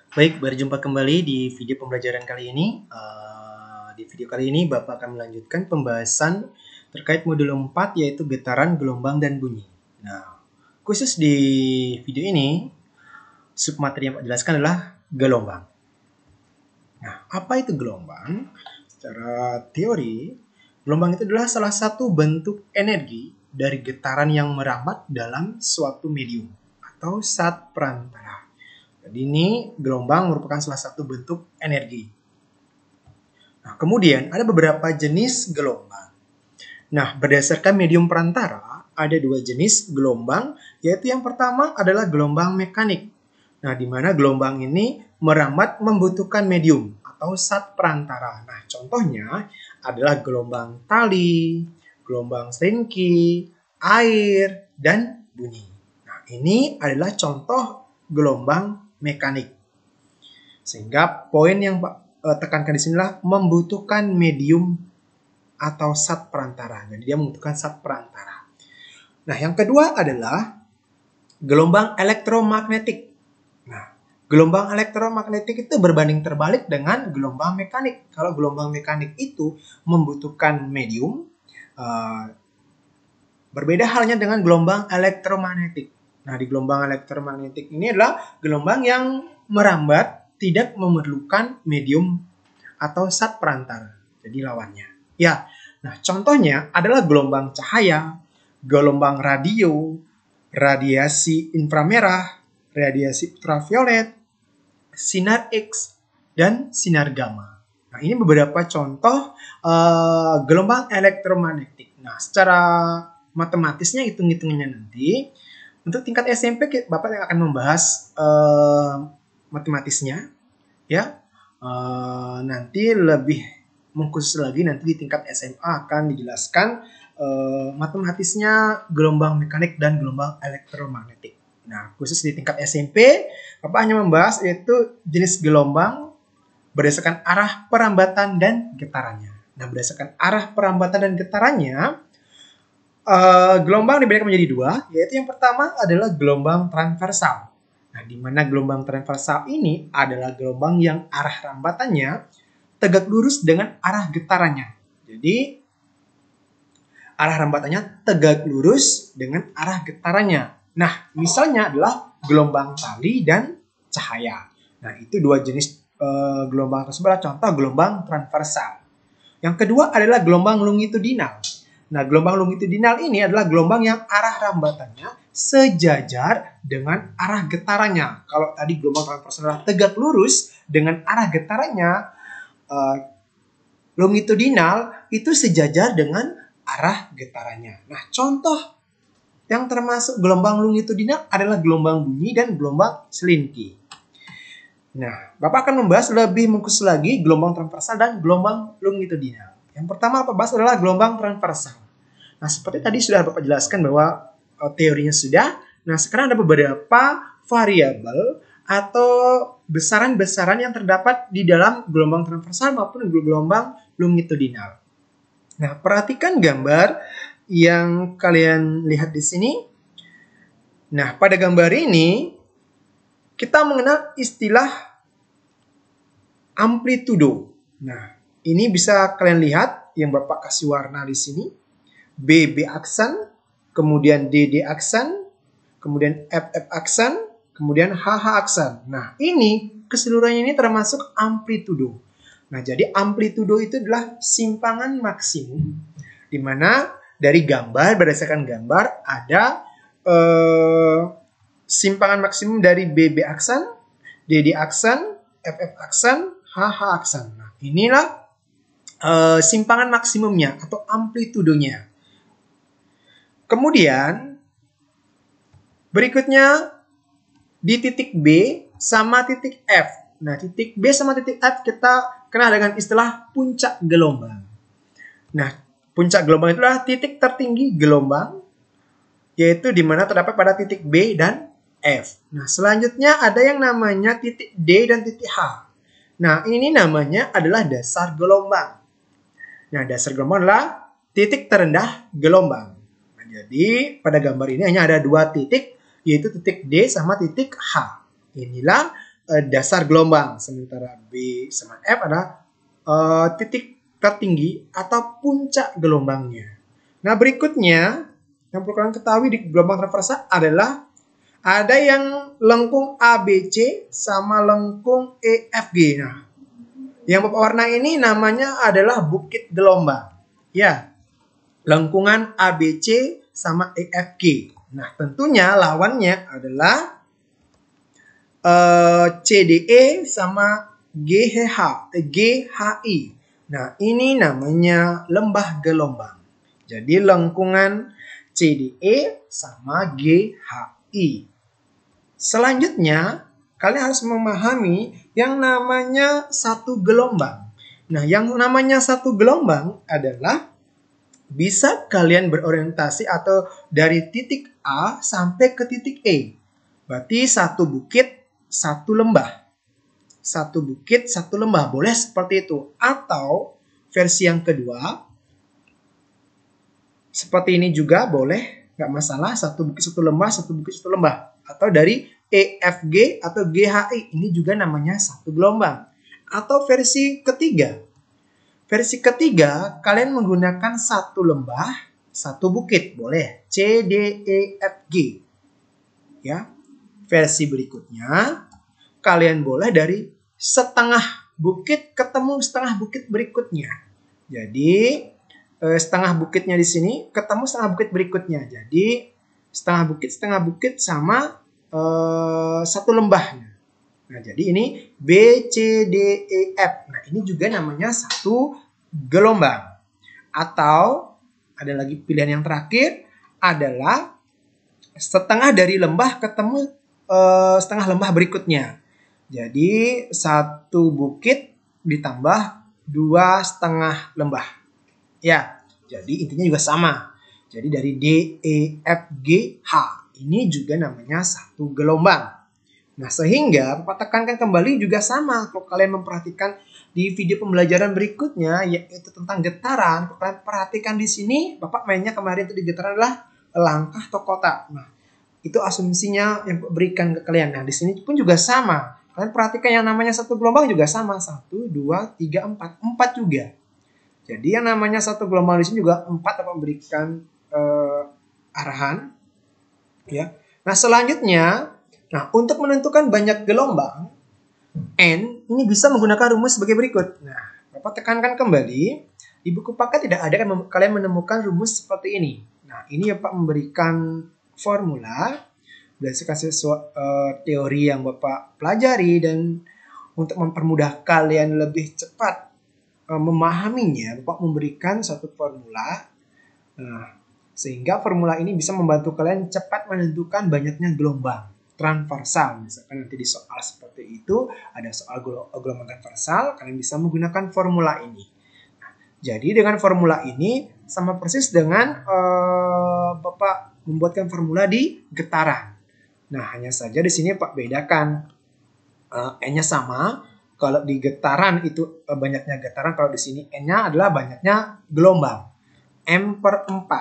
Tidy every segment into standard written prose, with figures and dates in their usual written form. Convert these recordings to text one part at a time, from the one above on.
Baik, berjumpa kembali di video pembelajaran kali ini. Di video kali ini Bapak akan melanjutkan pembahasan terkait modul 4 yaitu getaran, gelombang, dan bunyi. Nah, khusus di video ini, submateri yang Pak jelaskan adalah gelombang. Nah, apa itu gelombang? Secara teori, gelombang itu adalah salah satu bentuk energi dari getaran yang merambat dalam suatu medium atau zat perantara. Jadi ini gelombang merupakan salah satu bentuk energi. Nah, kemudian ada beberapa jenis gelombang. Nah, berdasarkan medium perantara, ada dua jenis gelombang, yaitu yang pertama adalah gelombang mekanik. Nah, di mana gelombang ini merambat membutuhkan medium atau zat perantara. Nah, contohnya adalah gelombang tali, gelombang seringki, air, dan bunyi. Nah, ini adalah contoh gelombang mekanik. Sehingga poin yang Pak tekankan di sini adalah membutuhkan medium atau zat perantara. Jadi dia membutuhkan zat perantara. Nah, yang kedua adalah gelombang elektromagnetik. Nah, gelombang elektromagnetik itu berbanding terbalik dengan gelombang mekanik. Kalau gelombang mekanik itu membutuhkan medium, berbeda halnya dengan gelombang elektromagnetik. Nah, di gelombang elektromagnetik ini adalah gelombang yang merambat tidak memerlukan medium atau zat perantara. Jadi lawannya. Ya, nah contohnya adalah gelombang cahaya, gelombang radio, radiasi inframerah, radiasi ultraviolet, sinar X, dan sinar gamma. Nah, ini beberapa contoh gelombang elektromagnetik. Nah, secara matematisnya hitung-hitungannya nanti untuk tingkat SMP Bapak yang akan membahas matematisnya ya. Nanti lebih mengkhusus lagi nanti di tingkat SMA akan dijelaskan matematisnya gelombang mekanik dan gelombang elektromagnetik. Nah, khusus di tingkat SMP Bapak hanya membahas yaitu jenis gelombang berdasarkan arah perambatan dan getarannya. Nah, berdasarkan arah perambatan dan getarannya, gelombang dibedakan menjadi dua, yaitu yang pertama adalah gelombang transversal. Nah, di mana gelombang transversal ini adalah gelombang yang arah rambatannya tegak lurus dengan arah getarannya. Jadi, arah rambatannya tegak lurus dengan arah getarannya. Nah, misalnya adalah gelombang tali dan cahaya. Nah, itu dua jenis gelombang tersebut adalah contoh gelombang transversal. Yang kedua adalah gelombang longitudinal. Nah, gelombang longitudinal ini adalah gelombang yang arah rambatannya sejajar dengan arah getarannya. Kalau tadi gelombang transversal tegak lurus dengan arah getarannya, longitudinal itu sejajar dengan arah getarannya. Nah, contoh yang termasuk gelombang longitudinal adalah gelombang bunyi dan gelombang selinki. Nah, Bapak akan membahas lebih mengkhusus lagi gelombang transversal dan gelombang longitudinal. Yang pertama Bapak bahas adalah gelombang transversal. Nah, seperti tadi sudah Bapak jelaskan bahwa teorinya sudah. Nah, sekarang ada beberapa variabel atau besaran-besaran yang terdapat di dalam gelombang transversal maupun gelombang longitudinal. Nah, perhatikan gambar yang kalian lihat di sini. Nah, pada gambar ini kita mengenal istilah amplitudo. Nah, ini bisa kalian lihat yang Bapak kasih warna di sini. BB aksan, kemudian DD aksan, kemudian FF aksan, kemudian HH aksan. Nah, ini keseluruhannya ini termasuk amplitudo. Nah, jadi amplitudo itu adalah simpangan maksimum, di mana dari gambar, berdasarkan gambar, ada simpangan maksimum dari BB aksan, DD aksan, FF aksan, HH aksan. Nah, inilah simpangan maksimumnya atau amplitudonya. Kemudian berikutnya di titik B sama titik F. Nah, titik B sama titik F kita kenal dengan istilah puncak gelombang. Nah, puncak gelombang itu adalah titik tertinggi gelombang, yaitu di mana terdapat pada titik B dan F. Nah, selanjutnya ada yang namanya titik D dan titik H. Nah, ini namanya adalah dasar gelombang. Nah, dasar gelombang adalah titik terendah gelombang. Nah, jadi, pada gambar ini hanya ada dua titik, yaitu titik D sama titik H. Inilah dasar gelombang. Sementara B sama F adalah titik tertinggi atau puncak gelombangnya. Nah, berikutnya yang perlu kalian ketahui di gelombang transversal adalah ada yang lengkung ABC sama lengkung EFG. Nah, yang Bapak warna ini namanya adalah bukit gelombang. Ya, lengkungan ABC sama EFG. Nah, tentunya lawannya adalah CDE sama GHI. Nah, ini namanya lembah gelombang. Jadi lengkungan CDE sama GHI. Selanjutnya, kalian harus memahami yang namanya satu gelombang. Nah, yang namanya satu gelombang adalah bisa kalian berorientasi atau dari titik A sampai ke titik E. Berarti satu bukit, satu lembah. Satu bukit, satu lembah. Boleh seperti itu. Atau versi yang kedua, seperti ini juga boleh, nggak masalah. Satu bukit, satu lembah, satu bukit, satu lembah. Atau dari EFG atau GHI. Ini juga namanya satu gelombang. Atau versi ketiga. Versi ketiga, kalian menggunakan satu lembah, satu bukit. Boleh. C, D, E, F, G. Ya. Versi berikutnya, kalian boleh dari setengah bukit ketemu setengah bukit berikutnya. Jadi, setengah bukitnya di sini ketemu setengah bukit berikutnya. Jadi, setengah bukit sama satu lembahnya. Nah, jadi ini B, C, D, E, F. Nah, ini juga namanya satu gelombang. Atau, ada lagi pilihan yang terakhir adalah setengah dari lembah ketemu setengah lembah berikutnya. Jadi, satu bukit ditambah dua setengah lembah. Ya, jadi intinya juga sama. Jadi dari D, E, F, G, H. Ini juga namanya satu gelombang. Nah, sehingga Bapak tekankan kembali juga sama. Kalau kalian memperhatikan di video pembelajaran berikutnya, yaitu tentang getaran, kalian perhatikan di sini, Bapak mainnya kemarin itu di getaran adalah langkah atau kotak. Nah, itu asumsinya yang berikan ke kalian. Nah, di sini pun juga sama. Kalian perhatikan yang namanya satu gelombang juga sama. 1, 2, 3, 4. 4 juga. Jadi yang namanya satu gelombang di sini juga 4 dapat memberikan arahan. Ya. Nah, selanjutnya, untuk menentukan banyak gelombang, N ini bisa menggunakan rumus sebagai berikut. Nah, Bapak tekankan kembali, di buku paket tidak ada kalian menemukan rumus seperti ini. Nah, ini Bapak memberikan formula berdasarkan teori yang Bapak pelajari, dan untuk mempermudah kalian lebih cepat memahaminya, Bapak memberikan satu formula. Nah, sehingga formula ini bisa membantu kalian cepat menentukan banyaknya gelombang transversal. Misalkan nanti di soal seperti itu, ada soal gelombang transversal, kalian bisa menggunakan formula ini. Nah, jadi dengan formula ini sama persis dengan Bapak membuatkan formula di getaran. Nah, hanya saja di sini Pak bedakan N-nya sama. Kalau di getaran itu banyaknya getaran, kalau di sini N-nya adalah banyaknya gelombang. M/4.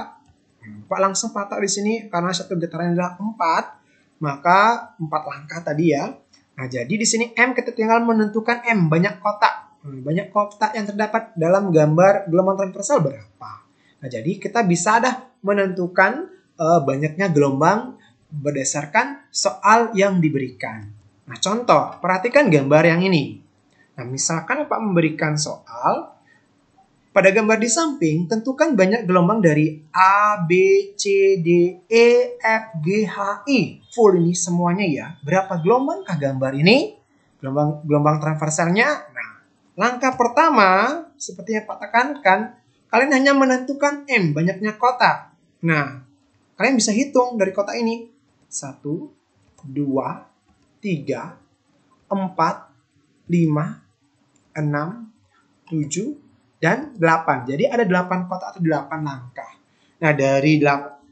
Pak langsung patok di sini karena satu getaran adalah 4, maka 4 langkah tadi ya. Nah, jadi di sini M kita tinggal menentukan M, banyak kotak. Banyak kotak yang terdapat dalam gambar gelombang transversal berapa. Nah, jadi kita bisa menentukan banyaknya gelombang berdasarkan soal yang diberikan. Nah, contoh, perhatikan gambar yang ini. Nah, misalkan Pak memberikan soal, pada gambar di samping, tentukan banyak gelombang dari A, B, C, D, E, F, G, H, I. Full ini semuanya ya. Berapa gelombangkah gambar ini? Gelombang transversalnya. Nah, langkah pertama, seperti yang Pak tekankan, kalian hanya menentukan M, banyaknya kotak. Nah, kalian bisa hitung dari kotak ini. 1, 2, 3, 4, 5, 6, 7, dan 8. Jadi ada 8 kotak atau 8 langkah. Nah,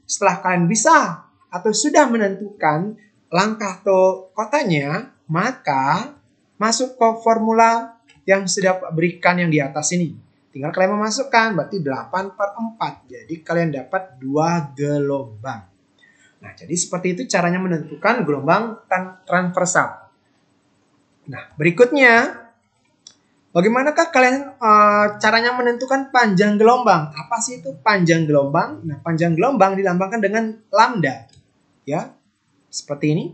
setelah kalian bisa atau sudah menentukan langkah atau kotanya, maka masuk ke formula yang sudah berikan yang di atas ini. Tinggal kalian memasukkan, berarti 8/4. Jadi kalian dapat 2 gelombang. Nah, jadi seperti itu caranya menentukan gelombang transversal. Nah, berikutnya, bagaimanakah kalian caranya menentukan panjang gelombang? Apa sih itu panjang gelombang? Nah, panjang gelombang dilambangkan dengan lambda. Ya, seperti ini.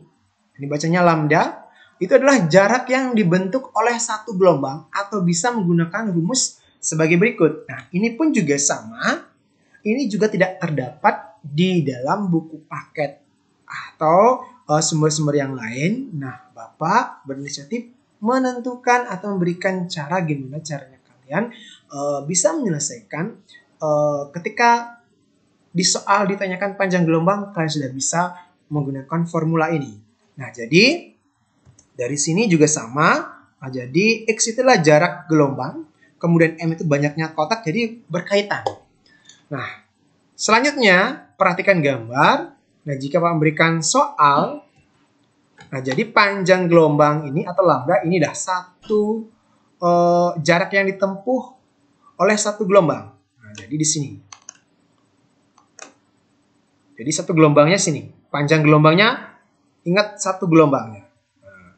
Ini bacanya lambda. Itu adalah jarak yang dibentuk oleh satu gelombang atau bisa menggunakan rumus sebagai berikut. Nah, ini pun juga sama. Ini juga tidak terdapat di dalam buku paket atau sumber-sumber yang lain. Nah, Bapak berinisiatif menentukan atau memberikan cara gimana caranya kalian bisa menyelesaikan ketika di soal ditanyakan panjang gelombang, kalian sudah bisa menggunakan formula ini. Nah, jadi dari sini juga sama. Nah, jadi X itulah jarak gelombang, kemudian M itu banyaknya kotak, jadi berkaitan. Nah, selanjutnya perhatikan gambar. Nah, jika Pak memberikan soal, nah jadi panjang gelombang ini atau lambda ini dah satu jarak yang ditempuh oleh satu gelombang. Nah, jadi di sini. Jadi satu gelombangnya sini. Panjang gelombangnya, ingat satu gelombangnya. Nah,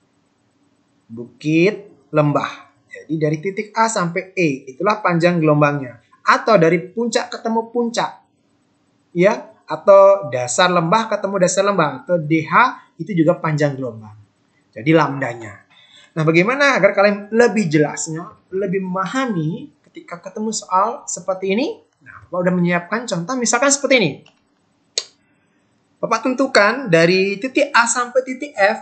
bukit, lembah. Jadi dari titik A sampai E, itulah panjang gelombangnya. Atau dari puncak ketemu puncak. Ya, atau dasar lembah ketemu dasar lembah. Atau DH, itu juga panjang gelombang. Jadi lambdanya. Nah, bagaimana agar kalian lebih jelasnya, lebih memahami ketika ketemu soal seperti ini? Nah, Bapak sudah menyiapkan contoh misalkan seperti ini. Bapak tentukan dari titik A sampai titik F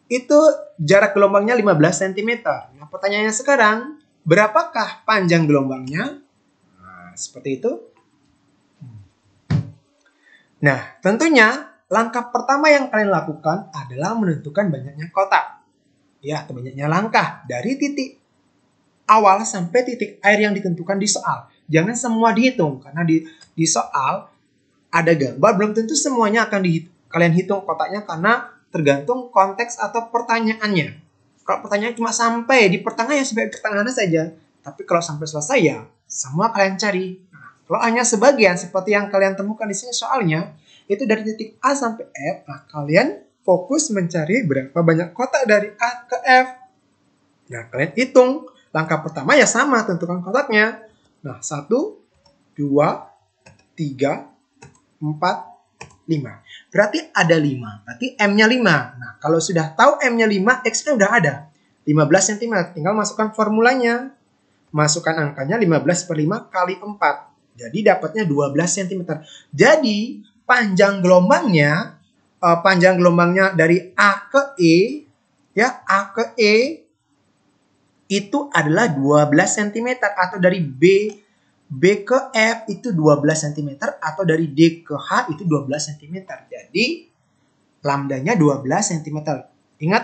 itu jarak gelombangnya 15 cm. Nah, pertanyaannya sekarang, berapakah panjang gelombangnya? Nah, seperti itu. Nah, tentunya langkah pertama yang kalian lakukan adalah menentukan banyaknya kotak. Ya, atau banyaknya langkah dari titik awal sampai titik akhir yang ditentukan di soal. Jangan semua dihitung, karena di soal ada gambar, belum tentu semuanya akan kalian hitung kotaknya karena tergantung konteks atau pertanyaannya. Kalau pertanyaan cuma sampai di pertengahan ya sampai pertengahan saja. Tapi kalau sampai selesai ya semua kalian cari. Nah, kalau hanya sebagian seperti yang kalian temukan di sini soalnya, itu dari titik A sampai F, nah kalian fokus mencari berapa banyak kotak dari A ke F. Nah, kalian hitung. Langkah pertama ya sama, tentukan kotaknya. Nah, 1, 2, 3, 4, 5. Berarti ada 5. Berarti M-nya 5. Nah, kalau sudah tahu M-nya 5, X-nya udah ada. 15 cm. Tinggal masukkan formulanya. Masukkan angkanya 15 per 5 kali 4. Jadi dapatnya 12 cm. Jadi panjang gelombangnya dari A ke E, ya, A ke E itu adalah 12 cm atau dari B ke F itu 12 cm atau dari D ke H itu 12 cm. Jadi lambdanya 12 cm. Ingat,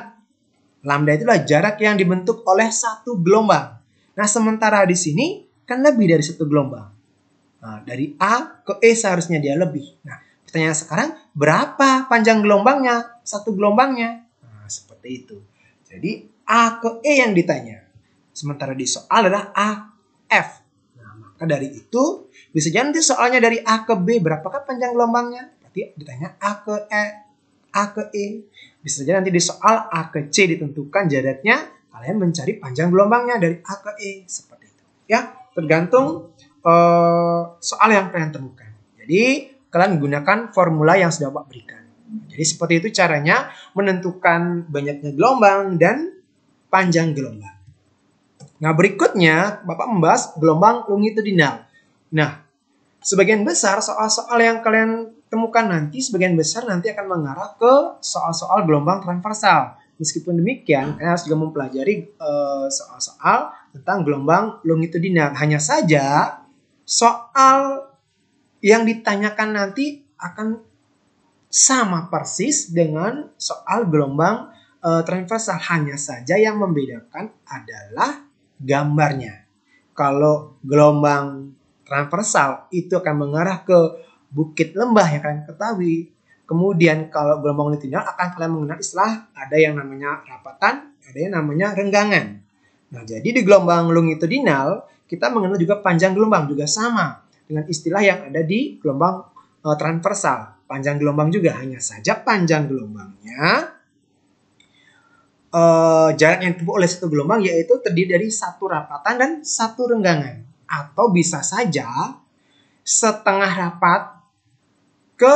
lambda itulah jarak yang dibentuk oleh satu gelombang. Nah, sementara di sini kan lebih dari satu gelombang. Nah, dari A ke E seharusnya dia lebih. Nah, pertanyaan sekarang, berapa panjang gelombangnya? Satu gelombangnya. Nah, seperti itu. Jadi A ke E yang ditanya. Sementara di soal adalah A, F. Nah, maka dari itu, bisa jadi nanti soalnya dari A ke B, berapakah panjang gelombangnya? Berarti ditanya A ke E, A ke E. Bisa jadi nanti di soal A ke C ditentukan jaraknya, kalian mencari panjang gelombangnya dari A ke E. Seperti itu. Ya, tergantung soal yang kalian temukan. Jadi, kalian gunakan formula yang sudah Bapak berikan. Jadi, seperti itu caranya menentukan banyaknya gelombang dan panjang gelombang. Nah, berikutnya Bapak membahas gelombang longitudinal. Nah, sebagian besar soal-soal yang kalian temukan nanti, sebagian besar nanti akan mengarah ke soal-soal gelombang transversal. Meskipun demikian, kalian harus juga mempelajari soal-soal tentang gelombang longitudinal. Hanya saja, soal yang ditanyakan nanti akan sama persis dengan soal gelombang transversal. Hanya saja yang membedakan adalah gambarnya. Kalau gelombang transversal itu akan mengarah ke bukit lembah yang kalian ketahui. Kemudian kalau gelombang longitudinal akan kalian mengenal istilah, ada yang namanya rapatan, ada yang namanya renggangan. Nah, jadi di gelombang longitudinal kita mengenal juga panjang gelombang, juga sama dengan istilah yang ada di gelombang transversal. Panjang gelombang juga, hanya saja panjang gelombangnya jarak yang ditempuh oleh satu gelombang yaitu terdiri dari satu rapatan dan satu renggangan. Atau bisa saja setengah rapat ke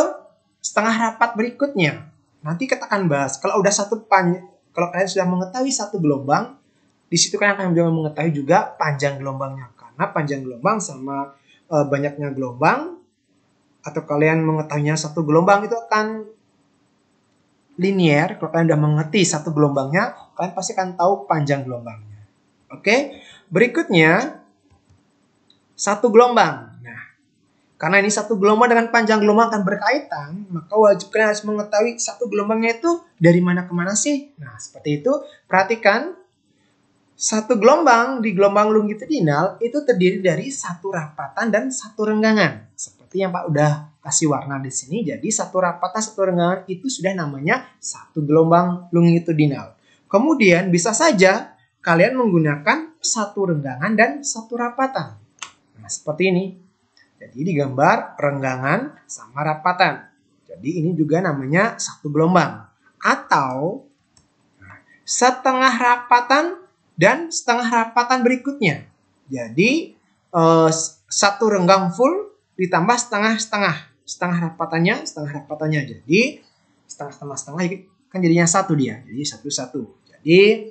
setengah rapat berikutnya. Nanti kita akan bahas. Kalau kalian sudah mengetahui satu gelombang, di situ kalian akan mengetahui juga panjang gelombangnya. Karena panjang gelombang sama banyaknya gelombang, atau kalian mengetahuinya satu gelombang itu akan linear. Kalau kalian sudah mengerti satu gelombangnya, kalian pasti akan tahu panjang gelombangnya. Oke, berikutnya satu gelombang. Nah, karena ini satu gelombang dengan panjang gelombang akan berkaitan, maka wajib kalian harus mengetahui satu gelombangnya itu dari mana ke mana sih. Nah, seperti itu. Perhatikan, satu gelombang di gelombang longitudinal itu terdiri dari satu rapatan dan satu renggangan. Seperti yang Pak udah kasih warna di sini. Jadi satu rapatan, satu renggangan itu sudah namanya satu gelombang longitudinal. Kemudian bisa saja kalian menggunakan satu renggangan dan satu rapatan. Nah, seperti ini. Jadi digambar renggangan sama rapatan. Jadi ini juga namanya satu gelombang. Atau setengah rapatan dan setengah rapatan berikutnya. Jadi satu renggang full ditambah setengah-setengah. Setengah rapatannya. Jadi setengah kan jadinya satu dia. Jadi satu-satu. Jadi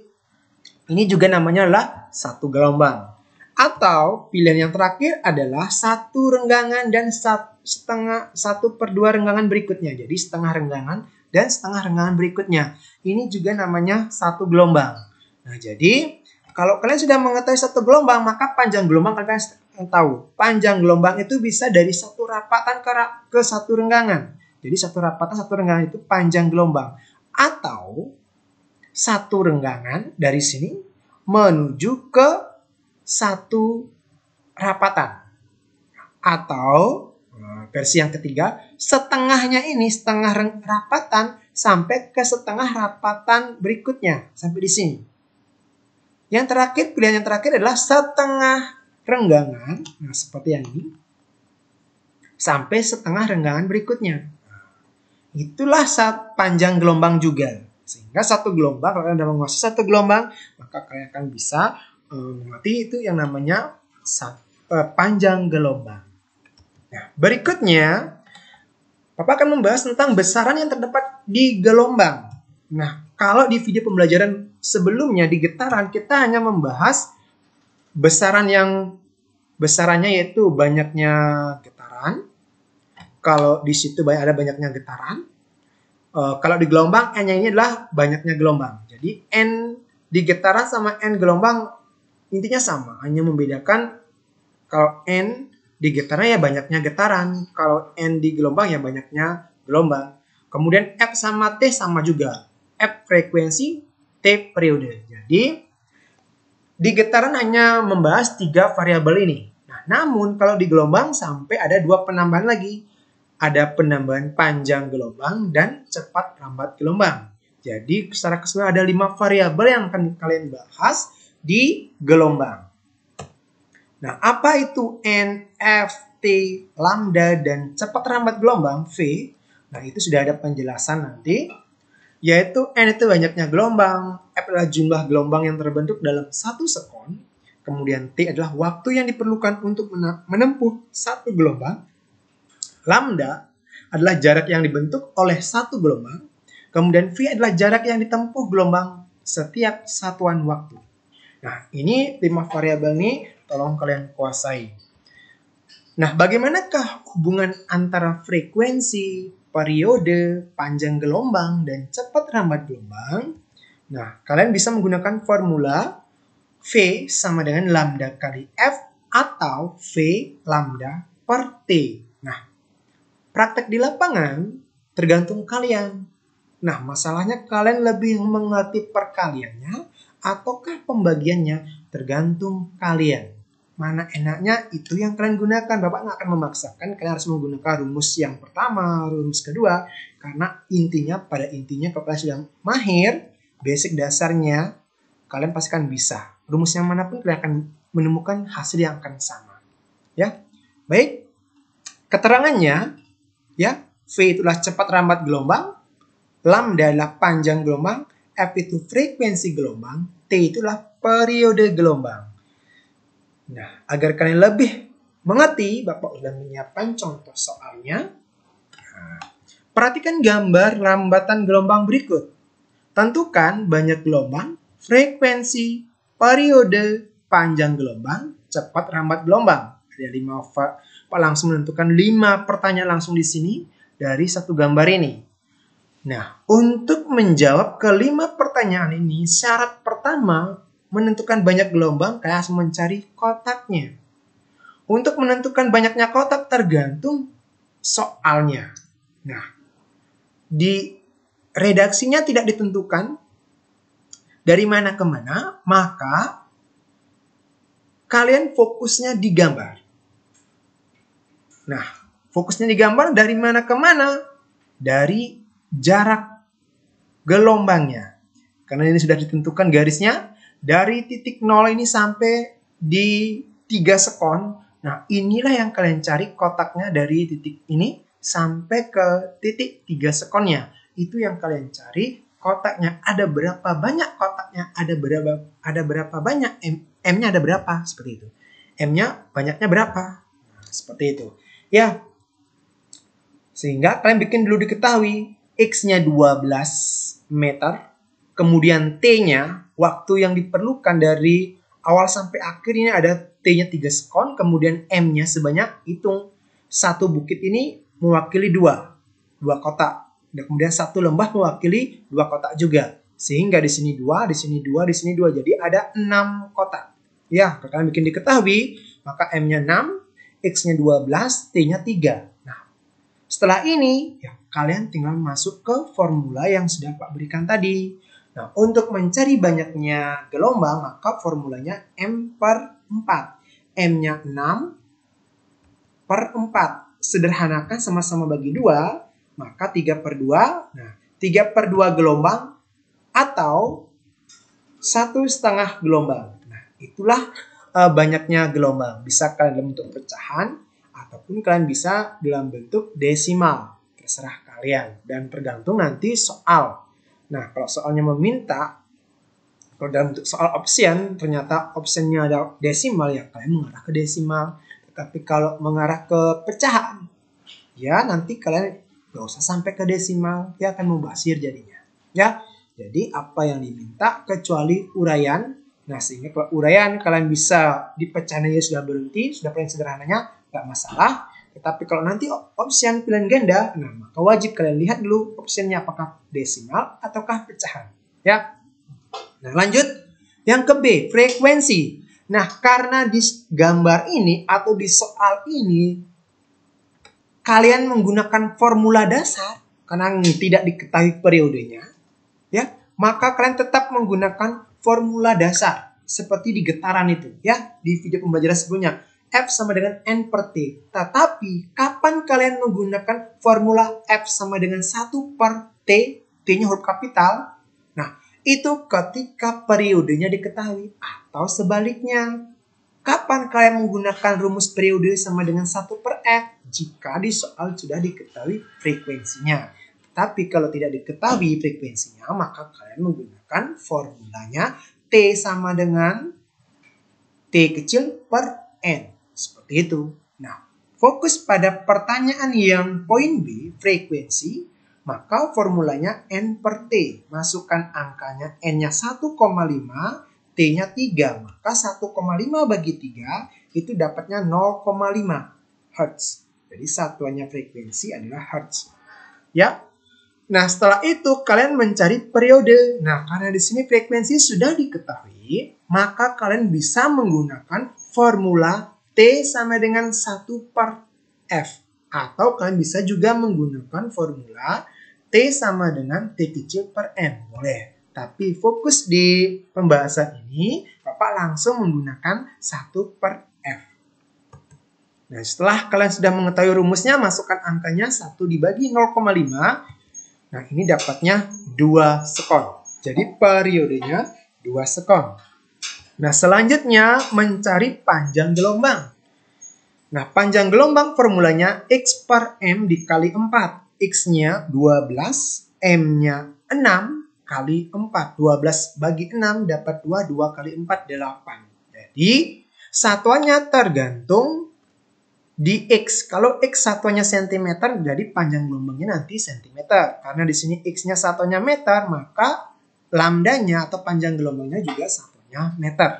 ini juga namanya adalah satu gelombang. Atau pilihan yang terakhir adalah satu renggangan dan satu per dua renggangan berikutnya. Jadi setengah renggangan dan setengah renggangan berikutnya. Ini juga namanya satu gelombang. Nah, jadi kalau kalian sudah mengetahui satu gelombang, maka panjang gelombang kalian tahu. Panjang gelombang itu bisa dari satu rapatan ke satu renggangan. Jadi satu rapatan, satu renggangan itu panjang gelombang. Atau satu renggangan dari sini menuju ke satu rapatan. Atau versi yang ketiga, setengahnya ini setengah rapatan sampai ke setengah rapatan berikutnya. Sampai di sini. Yang terakhir, pilihan yang terakhir adalah setengah renggangan. Nah, seperti yang ini. Sampai setengah renggangan berikutnya. Itulah panjang gelombang juga. Sehingga satu gelombang, kalau kalian sudah menguasai satu gelombang, maka kalian akan bisa mengerti itu yang namanya panjang gelombang. Nah, berikutnya, Bapak akan membahas tentang besaran yang terdapat di gelombang. Nah, kalau di video pembelajaran sebelumnya di getaran, kita hanya membahas besarannya yaitu banyaknya getaran. Kalau di situ ada banyaknya getaran. Kalau di gelombang, N-nya ini adalah banyaknya gelombang. Jadi, N di getaran sama N gelombang intinya sama, hanya membedakan kalau N di getaran ya banyaknya getaran, kalau N di gelombang ya banyaknya gelombang. Kemudian F sama T sama juga, F frekuensi, T periode. Jadi di getaran hanya membahas 3 variabel ini. Nah, namun kalau di gelombang sampai ada 2 penambahan lagi. Ada penambahan panjang gelombang dan cepat lambat gelombang. Jadi secara keseluruhan ada 5 variabel yang akan kalian bahas di gelombang. Nah, apa itu N, F, T, lambda, dan cepat lambat gelombang V? Nah, itu sudah ada penjelasan nanti. Yaitu N itu banyaknya gelombang, F adalah jumlah gelombang yang terbentuk dalam 1 sekon, kemudian T adalah waktu yang diperlukan untuk menempuh satu gelombang, lambda adalah jarak yang dibentuk oleh satu gelombang, kemudian V adalah jarak yang ditempuh gelombang setiap satuan waktu. Nah, ini 5 variabel ini tolong kalian kuasai. Nah, bagaimanakah hubungan antara frekuensi, periode, panjang gelombang, dan cepat lambat gelombang? Nah, kalian bisa menggunakan formula V sama dengan lambda kali F atau V lambda per T. Nah, praktek di lapangan tergantung kalian. Nah, masalahnya kalian lebih mengerti perkaliannya ataukah pembagiannya, tergantung kalian. Mana enaknya itu yang kalian gunakan. Bapak nggak akan memaksakan kalian harus menggunakan rumus yang pertama, rumus kedua. Karena pada intinya kalau kalian sudah mahir, basic dasarnya, kalian pasti akan bisa. Rumus yang manapun kalian akan menemukan hasil yang akan sama. Ya, baik. Keterangannya, ya, V itulah cepat lambat gelombang, lambda adalah panjang gelombang, F itu frekuensi gelombang, T itulah periode gelombang. Nah, agar kalian lebih mengerti, Bapak sudah menyiapkan contoh soalnya. Nah, perhatikan gambar lambatan gelombang berikut. Tentukan banyak gelombang, frekuensi, periode, panjang gelombang, cepat lambat gelombang. Ada 5 Pak langsung menentukan 5 pertanyaan langsung di sini dari satu gambar ini. Nah, untuk menjawab ke-5 pertanyaan ini, syarat pertama menentukan banyak gelombang, kalian harus mencari kotaknya. Untuk menentukan banyaknya kotak tergantung soalnya. Nah, di redaksinya tidak ditentukan dari mana ke mana, maka kalian fokusnya di gambar. Nah, fokusnya di gambar dari mana ke mana? Dari jarak gelombangnya. Karena ini sudah ditentukan garisnya dari titik 0 ini sampai di 3 sekon. Nah, inilah yang kalian cari kotaknya dari titik ini sampai ke titik 3 sekonnya. Itu yang kalian cari kotaknya. Ada berapa banyak kotaknya? Ada berapa banyak M-nya ada berapa? Seperti itu. M-nya banyaknya berapa? Nah, seperti itu. Ya. Sehingga kalian bikin dulu diketahui X-nya 12 meter, kemudian T-nya, waktu yang diperlukan dari awal sampai akhir ini ada T-nya 3 sekon, kemudian M-nya sebanyak, hitung. Satu bukit ini mewakili 2 kotak. Dan kemudian satu lembah mewakili 2 kotak juga. Sehingga di sini 2, di sini 2, di sini 2. Jadi ada 6 kotak. Ya, kalau kalian bikin diketahui, maka M-nya 6, X-nya 12, T-nya 3. Nah, setelah ini, ya, kalian tinggal masuk ke formula yang sudah Pak berikan tadi. Nah, untuk mencari banyaknya gelombang, maka formulanya M/4. M-nya 6 per 4. Sederhanakan sama-sama bagi 2, maka 3/2. Nah, 3/2 gelombang atau 1,5 gelombang. Nah, itulah banyaknya gelombang. Bisa kalian dalam bentuk pecahan, ataupun kalian bisa dalam bentuk desimal. Terserah kalian dan tergantung nanti soal. Nah, kalau soalnya meminta, kalau dalam bentuk soal option, ternyata optionnya ada desimal, ya kalian mengarah ke desimal. Tetapi kalau mengarah ke pecahan, ya nanti kalian gak usah sampai ke desimal, dia akan mubazir jadinya. Ya, jadi apa yang diminta kecuali uraian. Nah, sehingga kalau uraian kalian bisa di pecahannya sudah berhenti, sudah paling sederhananya, gak masalah. Tetapi kalau nanti option pilihan ganda, nah maka wajib kalian lihat dulu optionnya apakah desimal ataukah pecahan. Ya. Nah, lanjut yang ke B, frekuensi. Nah, karena di gambar ini atau di soal ini kalian menggunakan formula dasar karena tidak diketahui periodenya, ya, maka kalian tetap menggunakan formula dasar seperti di getaran itu, ya, di video pembelajaran sebelumnya. F sama dengan N per T. Tetapi, kapan kalian menggunakan formula F sama dengan 1 per T, T-nya huruf kapital? Nah, itu ketika periodenya diketahui. Atau sebaliknya, kapan kalian menggunakan rumus periode sama dengan 1 per F? Jika di soal sudah diketahui frekuensinya. Tapi kalau tidak diketahui frekuensinya, maka kalian menggunakan formulanya T sama dengan T kecil per N. Seperti itu. Nah, fokus pada pertanyaan yang poin B, frekuensi, maka formulanya N per T. Masukkan angkanya N-nya 1,5, T-nya 3. Maka 1,5 bagi 3 itu dapatnya 0,5 Hz. Jadi satuannya frekuensi adalah Hz. Ya. Nah, setelah itu kalian mencari periode. Nah, karena di sini frekuensi sudah diketahui, maka kalian bisa menggunakan formula T sama dengan 1 per F. Atau kalian bisa juga menggunakan formula T sama dengan T kecil per N. Boleh. Tapi fokus di pembahasan ini, Bapak langsung menggunakan 1 per F. Nah, setelah kalian sudah mengetahui rumusnya, masukkan angkanya 1 dibagi 0,5. Nah, ini dapatnya 2 sekon. Jadi periodenya 2 sekon. Nah, selanjutnya mencari panjang gelombang. Nah, panjang gelombang formulanya X per M dikali 4. X-nya 12, M-nya 6, kali 4. 12 bagi 6 dapat 2. 2 kali 4, 8. Jadi, satuannya tergantung di X. Kalau X satuannya cm, jadi panjang gelombangnya nanti cm. Karena di sini X-nya satuannya meter, maka lambdanya atau panjang gelombangnya juga satuannya meter.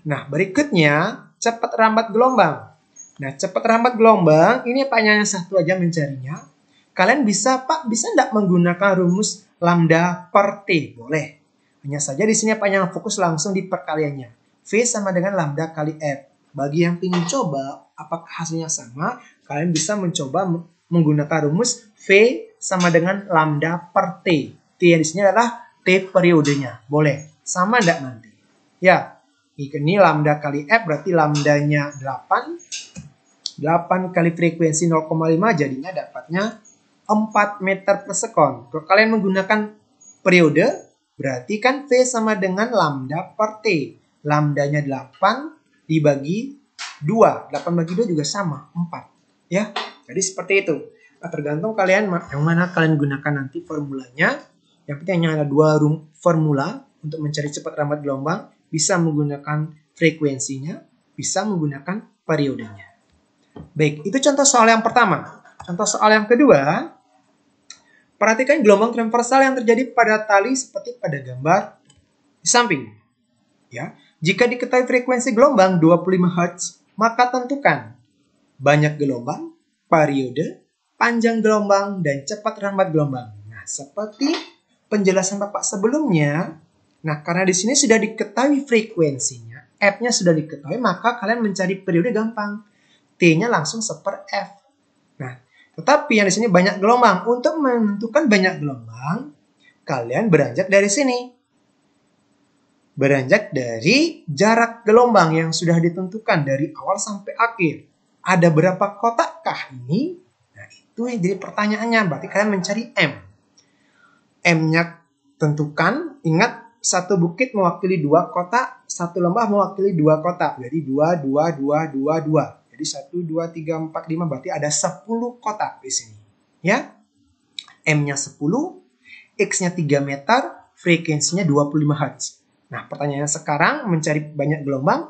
Nah, berikutnya cepat rambat gelombang. Nah, cepat rambat gelombang, ini hanya satu aja mencarinya. Kalian bisa, Pak, bisa nggak menggunakan rumus lambda per T? Boleh. Hanya saja di sini panjang fokus langsung di perkaliannya. V sama dengan lambda kali F. Bagi yang ingin coba, apakah hasilnya sama, kalian bisa mencoba menggunakan rumus V sama dengan lambda per T. T yang di sini adalah T periodenya. Boleh. Sama enggak nanti? Ya. Ini lambda kali F berarti lambdanya 8. 8 kali frekuensi 0,5 jadinya dapatnya 4 meter per sekon. Kalau kalian menggunakan periode, berarti kan V sama dengan lambda per T. Lambdanya 8 dibagi 2. 8 bagi 2 juga sama, 4. Ya, jadi seperti itu. Nah, tergantung kalian yang mana kalian gunakan nanti formulanya. Yang penting hanya ada 2 formula untuk mencari cepat rambat gelombang. Bisa menggunakan frekuensinya, bisa menggunakan periodenya. Baik, itu contoh soal yang pertama. Contoh soal yang kedua, perhatikan gelombang transversal yang terjadi pada tali seperti pada gambar di samping. Ya, jika diketahui frekuensi gelombang 25 Hz, maka tentukan banyak gelombang, periode, panjang gelombang, dan cepat rambat gelombang. Nah, seperti penjelasan Bapak sebelumnya, nah karena di sini sudah diketahui frekuensinya, F-nya sudah diketahui, maka kalian mencari periode gampang. T-nya langsung seper F. Nah, tetapi yang di sini banyak gelombang. Untuk menentukan banyak gelombang, kalian beranjak dari sini. Beranjak dari jarak gelombang yang sudah ditentukan dari awal sampai akhir. Ada berapa kotakkah ini? Nah, itu yang jadi pertanyaannya. Berarti kalian mencari M. M-nya tentukan, ingat satu bukit mewakili 2 kotak, satu lembah mewakili 2 kotak. Jadi 2, 2, 2, 2, 2. Jadi 1, 2, 3, 4, 5 berarti ada 10 kotak di sini. Ya. M-nya 10, X-nya 3 meter, frekuensinya 25 Hz. Nah, pertanyaannya sekarang mencari banyak gelombang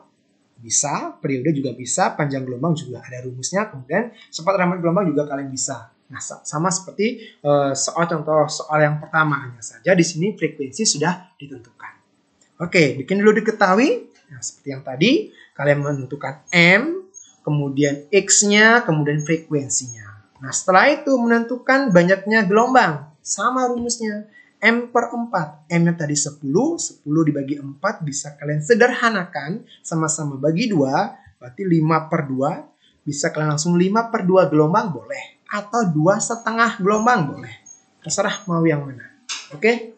bisa, periode juga bisa, panjang gelombang juga ada rumusnya, kemudian cepat rambat gelombang juga kalian bisa. Nah, sama seperti contoh soal yang pertama, hanya saja di sini frekuensi sudah ditentukan. Oke, bikin dulu diketahui. Nah, seperti yang tadi, kalian menentukan M, kemudian X-nya, kemudian frekuensinya. Nah, setelah itu menentukan banyaknya gelombang. Sama rumusnya. M per 4. M-nya tadi 10. 10 dibagi 4 bisa kalian sederhanakan. Sama-sama bagi 2. Berarti 5 per 2. Bisa kalian langsung 5 per 2 gelombang boleh. Atau 2,5 gelombang boleh. Terserah mau yang mana. Oke.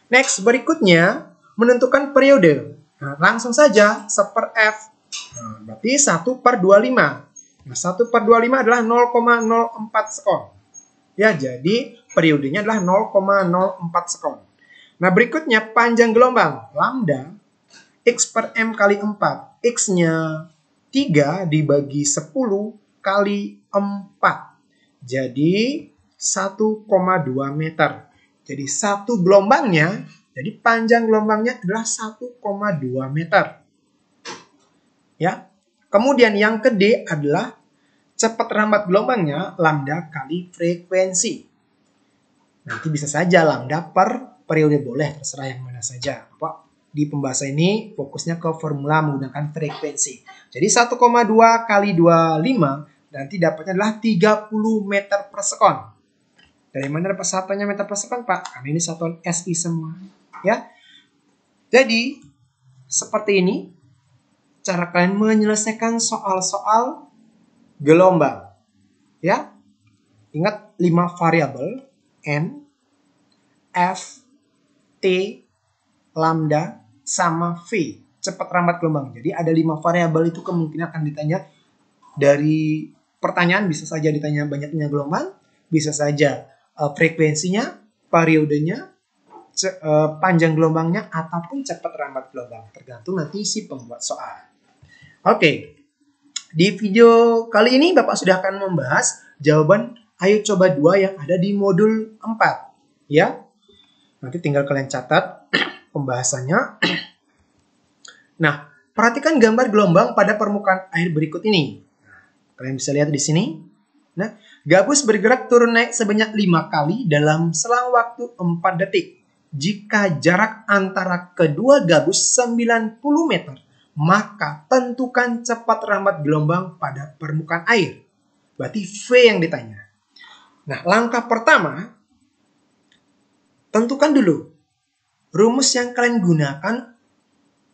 Next, berikutnya menentukan periode. Nah, langsung saja seper F. Nah, berarti 1 per 25. Nah, 1 per 25 adalah 0,04 sekon. Ya, jadi periodenya adalah 0,04 sekon. Nah, berikutnya panjang gelombang. Lambda X per M kali 4. X-nya 3 dibagi 10 kali 4. Jadi 1,2 meter. Jadi satu gelombangnya, jadi panjang gelombangnya adalah 1,2 meter. Ya. Kemudian yang ke D adalah cepat rambat gelombangnya lambda kali frekuensi. Nanti bisa saja lambda per periode boleh, terserah yang mana saja. Pak, di pembahasan ini fokusnya ke formula menggunakan frekuensi. Jadi 1,2 kali 25 nanti dapatnya adalah 30 meter per sekon. Dari mana dapat satuannya meter per sekon, Pak? Karena ini satuan SI semua. Ya. Jadi, seperti ini cara kalian menyelesaikan soal-soal gelombang. Ya. Ingat 5 variabel N, F, T, lambda, sama V. Cepat rambat gelombang. Jadi ada 5 variabel itu kemungkinan akan ditanya dari pertanyaan. Bisa saja ditanya banyaknya gelombang. Bisa saja frekuensinya, periodenya, panjang gelombangnya, ataupun cepat rambat gelombang. Tergantung nanti si pembuat soal. Oke. Di video kali ini Bapak sudah akan membahas jawaban ayo coba 2 yang ada di modul 4. Ya. Nanti tinggal kalian catat pembahasannya. Nah, perhatikan gambar gelombang pada permukaan air berikut ini. Kalian bisa lihat di sini. Nah, gabus bergerak turun naik sebanyak 5 kali dalam selang waktu 4 detik. Jika jarak antara kedua gabus 90 meter, maka tentukan cepat rambat gelombang pada permukaan air. Berarti V yang ditanya. Nah, langkah pertama, tentukan dulu rumus yang kalian gunakan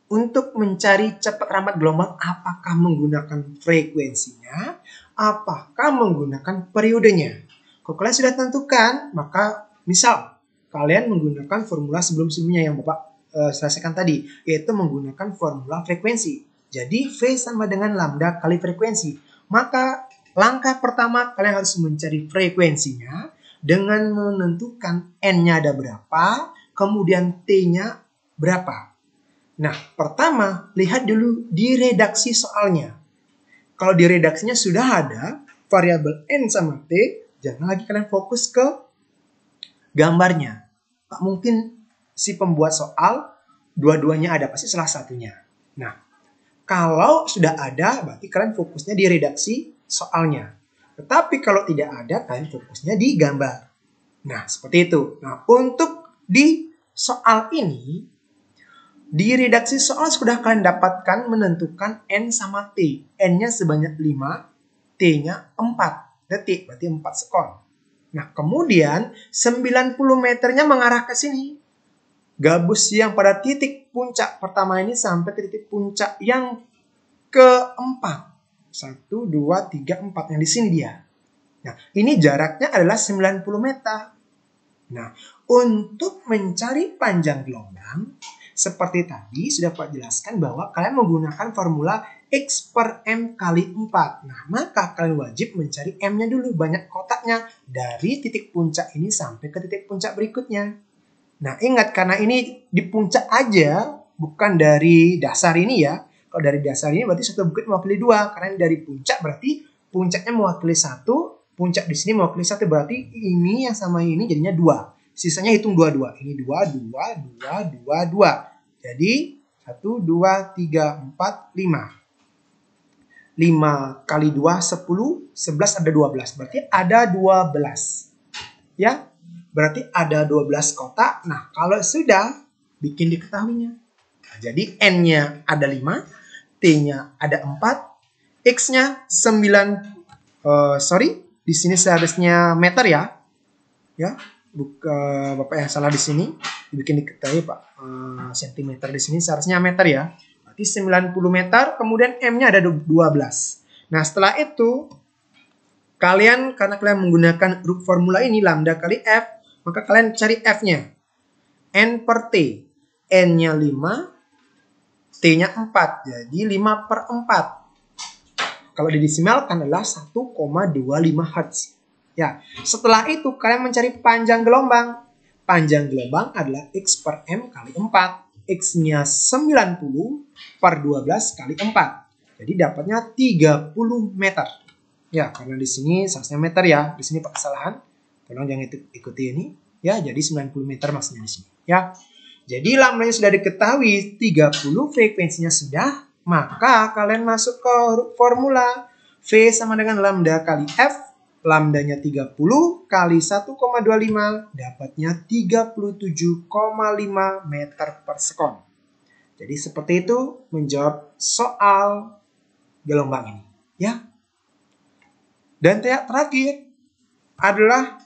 untuk mencari cepat rambat gelombang. Apakah menggunakan frekuensinya? Apakah menggunakan periodenya? Kalau kalian sudah tentukan, maka misal kalian menggunakan formula sebelum-sebelumnya yang Bapak selesaikan tadi, yaitu menggunakan formula frekuensi. Jadi V sama dengan lambda kali frekuensi. Maka langkah pertama kalian harus mencari frekuensinya dengan menentukan N-nya ada berapa, kemudian T-nya berapa. Nah, pertama lihat dulu di redaksi soalnya. Kalau di redaksinya sudah ada variabel N sama T, jangan lagi kalian fokus ke gambarnya. Tak mungkin si pembuat soal dua-duanya ada, pasti salah satunya. Nah, kalau sudah ada, berarti kalian fokusnya di redaksi soalnya. Tetapi kalau tidak ada, kalian fokusnya di gambar. Nah, seperti itu. Nah, untuk di soal ini, di redaksi soal sudah kalian dapatkan menentukan N sama T. N-nya sebanyak 5, T-nya 4 detik, berarti 4 sekon. Nah, kemudian 90 meternya mengarah ke sini. Gabus yang pada titik puncak pertama ini sampai ke titik puncak yang keempat. 1, 2, 3, 4. Yang di sini dia. Nah, ini jaraknya adalah 90 meter. Nah, untuk mencari panjang gelombang, seperti tadi sudah Pak jelaskan bahwa kalian menggunakan formula X per M kali 4. Nah, maka kalian wajib mencari M-nya dulu, banyak kotaknya. Dari titik puncak ini sampai ke titik puncak berikutnya. Nah, ingat karena ini di puncak aja, bukan dari dasar ini ya. Kalau dari dasar ini berarti satu bukit mewakili 2. Karena dari puncak berarti puncaknya mewakili 1. Puncak di sini mewakili 1. Berarti ini yang sama ini jadinya 2. Sisanya hitung 2. Ini 2, 2, 2, 2, 2. Jadi 1, 2, 3, 4, 5. 5 kali 2, 10. 11 ada 12. Berarti ada 12. Ya, berarti ada 12 kotak. Nah, kalau sudah, bikin diketahuinya. Nah, jadi N-nya ada 5. T-nya ada 4. X-nya 9. Di sini seharusnya meter ya. Ya, Bapak yang salah di sini. Dibikin diketahui Pak. Sentimeter di sini seharusnya meter ya. Berarti 90 meter. Kemudian M-nya ada 12. Nah, setelah itu karena kalian menggunakan formula ini lambda kali F, maka kalian cari F-nya. N per T. N-nya 5, T-nya 4. Jadi 5 per 4. Kalau didesimalkan adalah 1,25 Hz. Ya, setelah itu kalian mencari panjang gelombang. Panjang gelombang adalah X per M kali 4. X-nya 90 per 12 kali 4. Jadi dapatnya 30 meter. Ya, karena di sini seharusnya meter ya. Di sini Pak kesalahan. Tolong jangan ikuti ini. Ya, jadi 90 meter maksudnya di sini. Ya. Jadi lambdanya sudah diketahui, 30 frekuensinya sudah. Maka kalian masuk ke formula V sama dengan lambda kali F. Lambdanya 30 kali 1,25 dapatnya 37,5 meter per sekon. Jadi seperti itu menjawab soal gelombang ini. Ya. Dan terakhir adalah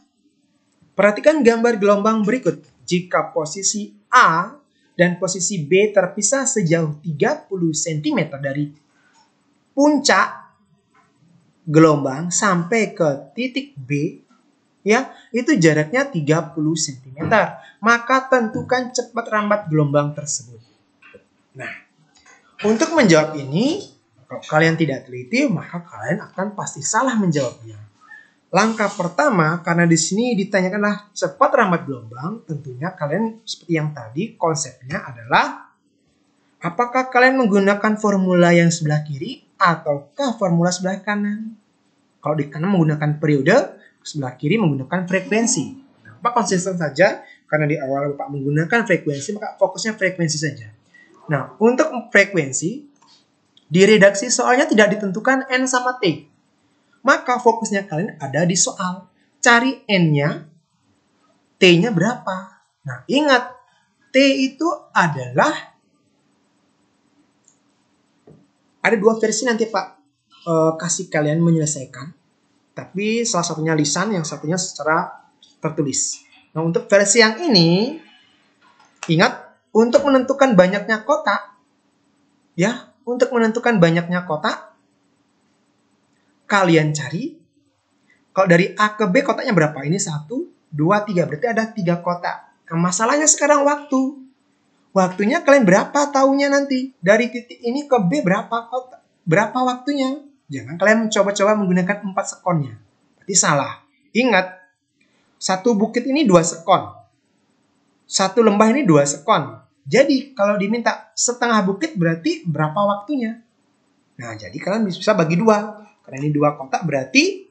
perhatikan gambar gelombang berikut. Jika posisi A dan posisi B terpisah sejauh 30 cm dari puncak gelombang sampai ke titik B, ya, itu jaraknya 30 cm. Maka tentukan cepat rambat gelombang tersebut. Nah, untuk menjawab ini, kalau kalian tidak teliti, maka kalian akan pasti salah menjawabnya. Langkah pertama, karena di sini ditanyakanlah cepat rambat gelombang, tentunya kalian seperti yang tadi, konsepnya adalah apakah kalian menggunakan formula yang sebelah kiri ataukah formula sebelah kanan. Kalau di kanan menggunakan periode, sebelah kiri menggunakan frekuensi. Nah, konsisten saja karena di awal Bapak menggunakan frekuensi, maka fokusnya frekuensi saja. Nah, untuk frekuensi, di redaksi soalnya tidak ditentukan N sama T. Maka fokusnya kalian ada di soal. Cari N-nya, T-nya berapa. Nah, ingat, T itu adalah, ada dua versi nanti Pak kasih kalian menyelesaikan. Tapi salah satunya lisan, yang satunya secara tertulis. Nah, untuk versi yang ini, ingat, untuk menentukan banyaknya kotak, ya, untuk menentukan banyaknya kotak, kalian cari, kalau dari A ke B kotaknya berapa? Ini 1, 2, 3, berarti ada 3 kotak. Nah, masalahnya sekarang waktu. Waktunya kalian berapa tahunya nanti? Dari titik ini ke B berapa kotak? Berapa waktunya? Jangan kalian mencoba-coba menggunakan 4 sekonnya. Berarti salah. Ingat, satu bukit ini 2 sekon. Satu lembah ini 2 sekon. Jadi kalau diminta setengah bukit berarti berapa waktunya? Nah, jadi kalian bisa bagi 2. Karena ini 2 kotak berarti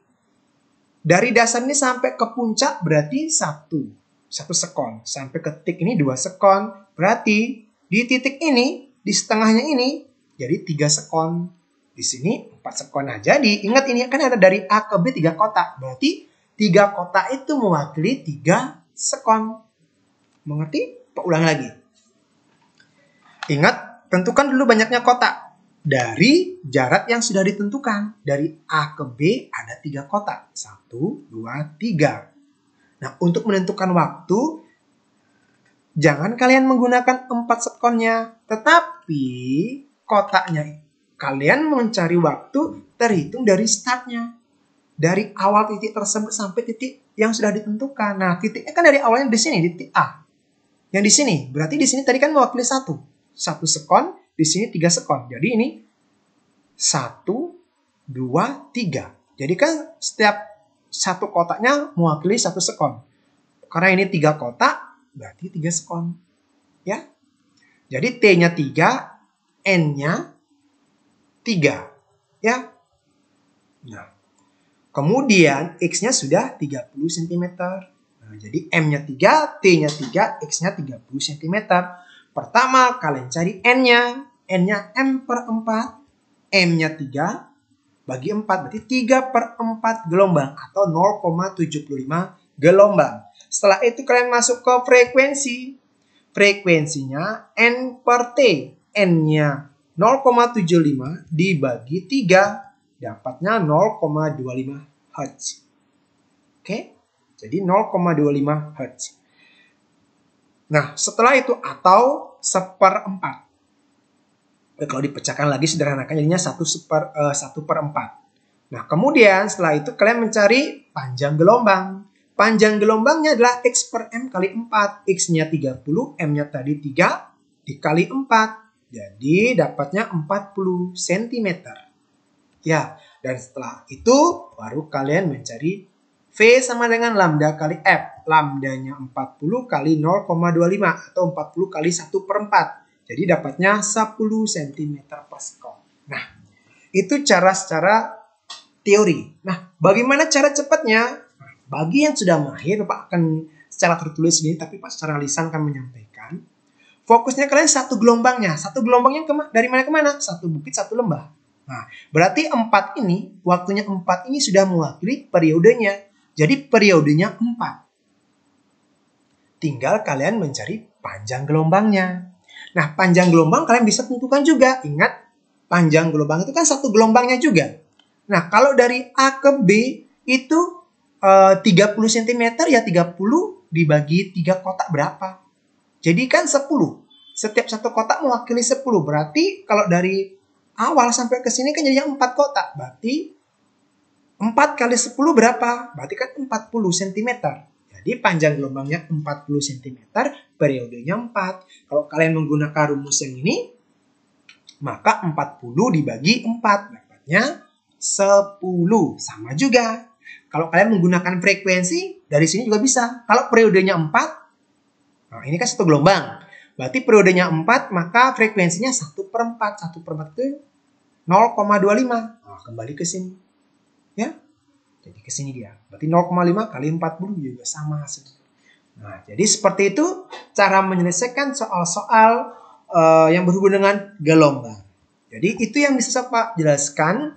dari dasar ini sampai ke puncak berarti 1 sekon. Sampai ke titik ini 2 sekon. Berarti di titik ini, di setengahnya ini, jadi 3 sekon. Di sini 4 sekon. Nah, jadi ingat ini kan ada dari A ke B 3 kotak. Berarti 3 kotak itu mewakili 3 sekon. Mengerti? Pak ulang lagi. Ingat, tentukan dulu banyaknya kotak. Dari jarak yang sudah ditentukan. Dari A ke B ada 3 kotak. 1, 2, 3. Nah, untuk menentukan waktu, jangan kalian menggunakan 4 sekonnya. Tetapi, kotaknya kalian mencari waktu terhitung dari startnya. Dari awal titik tersebut sampai titik yang sudah ditentukan. Nah, titiknya kan dari awalnya di sini, di titik A. Yang di sini, berarti di sini tadi kan mewakili 1. 1 sekon, di sini 3 sekon. Jadi ini 1, 2, 3. Jadi kan setiap satu kotaknya mewakili 1 sekon. Karena ini 3 kotak, berarti 3 sekon. Ya. Jadi T-nya 3, N-nya 3. Ya. Nah, kemudian X-nya sudah 30 cm. Nah, jadi M-nya 3, T-nya 3, X-nya 30 cm. Pertama, kalian cari N-nya. N-nya M per 4. M-nya 3 bagi 4. Berarti 3 per 4 gelombang. Atau 0,75 gelombang. Setelah itu kalian masuk ke frekuensi. Frekuensinya N per T. N-nya 0,75 dibagi 3. Dapatnya 0,25 Hz. Oke? Jadi 0,25 Hz. Nah, setelah itu atau 1/4. Kalau dipecahkan lagi sederhanakan jadinya 1/4. Nah, kemudian setelah itu kalian mencari panjang gelombang. Panjang gelombangnya adalah X per M kali 4. X-nya 30, M-nya tadi 3 dikali 4. Jadi dapatnya 40 cm. Ya, dan setelah itu baru kalian mencari V sama dengan lambda kali F. Lambdanya 40 kali 0,25 atau 40 kali 1/4. Jadi dapatnya 10 cm per sekon. Nah, itu cara secara teori. Nah, bagaimana cara cepatnya? Nah, bagi yang sudah mahir, Pak akan secara tertulis ini, tapi Pak secara lisan akan menyampaikan. Fokusnya kalian satu gelombangnya. Satu gelombangnya dari mana ke mana? Satu bukit, satu lembah. Nah, berarti 4 ini, waktunya 4 ini sudah mewakili periodenya. Jadi periodenya 4. Tinggal kalian mencari panjang gelombangnya. Nah, panjang gelombang kalian bisa tentukan juga. Ingat, panjang gelombang itu kan satu gelombangnya juga. Nah, kalau dari A ke B itu 30 cm ya 30 dibagi 3 kotak berapa? Jadi kan 10. Setiap satu kotak mewakili 10. Berarti kalau dari awal sampai ke sini kan jadinya 4 kotak. Berarti 4 kali 10 berapa? Berarti kan 40 cm. Jadi panjang gelombangnya 40 cm, periodenya 4. Kalau kalian menggunakan rumus yang ini, maka 40 dibagi 4. Dapatnya 10. Sama juga. Kalau kalian menggunakan frekuensi, dari sini juga bisa. Kalau periodenya 4, nah ini kan satu gelombang. Berarti periodenya 4, maka frekuensinya 1/4. 1/4 itu 0,25. Nah, kembali ke sini. Ya. Jadi ke sini dia. Berarti 0,5 kali 40 juga sama hasilnya. Nah, jadi seperti itu cara menyelesaikan soal-soal yang berhubungan dengan gelombang. Jadi itu yang bisa Pak jelaskan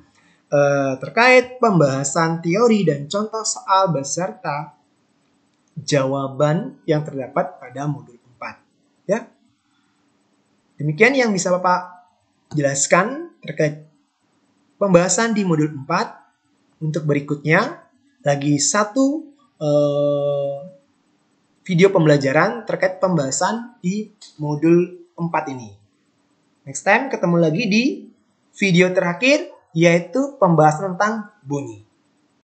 terkait pembahasan teori dan contoh soal beserta jawaban yang terdapat pada modul 4. Ya. Demikian yang bisa Bapak jelaskan terkait pembahasan di modul 4. Untuk berikutnya, lagi satu video pembelajaran terkait pembahasan di modul 4 ini. Next time ketemu lagi di video terakhir, yaitu pembahasan tentang bunyi.